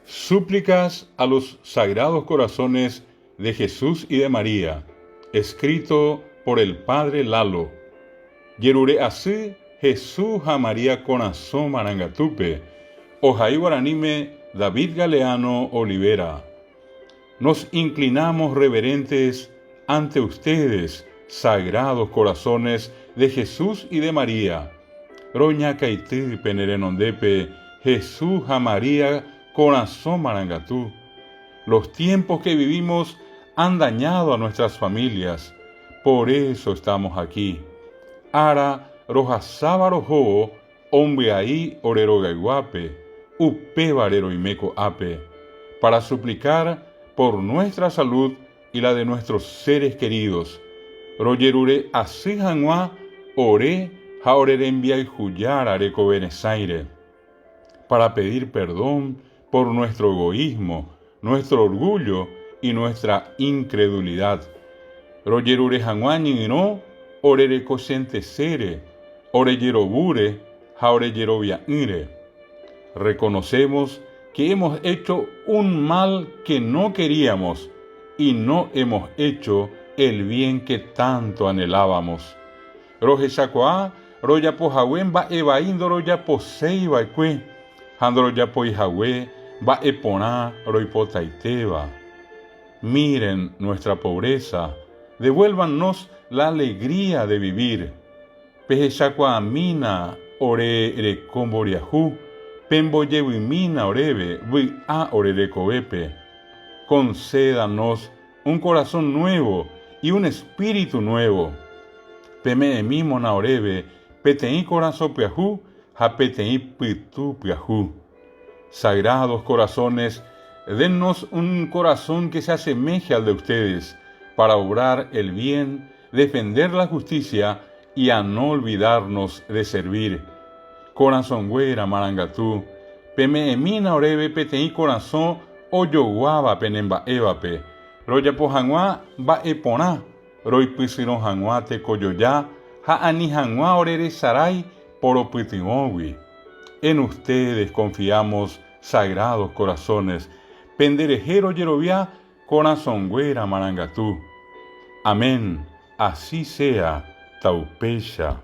Súplicas a los Sagrados Corazones de Jesús y de María, escrito por el Padre Lalo. Yerure así Jesús a María Corazón Marangatupe, Ojai Guaranime David Galeano Olivera. Nos inclinamos reverentes ante ustedes, Sagrados Corazones de Jesús y de María. Roña Caití Penerenondepe, Jesús a María Corazón Marangatú. Los tiempos que vivimos han dañado a nuestras familias. Por eso estamos aquí. Ara rojasábaro hombre ahí orero gaiguape, upe barero y meco ape, para suplicar por nuestra salud y la de nuestros seres queridos. Rogerure así janua ore jaorerembia y juyar areco benesaire, para pedir perdón por nuestro egoísmo, nuestro orgullo y nuestra incredulidad. Rogerure janguani no orere cosente sere, oreyerobure, jaoreyerovia ire. Reconocemos que hemos hecho un mal que no queríamos y no hemos hecho el bien que tanto anhelábamos. Roje chacoa, roya pojawen va evaindo roya poseiva cue, handro ya poijawe va epona roipotaiteva. Miren nuestra pobreza, devuélvanos la alegría de vivir. Pejechacua amina ore recomboriajú, pemboyewimina orebe, vi a orerecoepe. Concédanos un corazón nuevo y un espíritu nuevo. Peme emimona orebe, petei corazón piajú, japetei pitu piajú. Sagrados corazones, dennos un corazón que se asemeje al de ustedes, para obrar el bien, defender la justicia y a no olvidarnos de servir. Corazón güera marangatú, peme emina orebe petei corazón oyoguaba penemba evape, roya pojanua va epona, roi pisino janua te coyoya, ha ani janua orere sarai poropitimowi. En ustedes confiamos, Sagrados Corazones, penderejero yerovia, corazón güera marangatú. Amén, así sea, taupecha.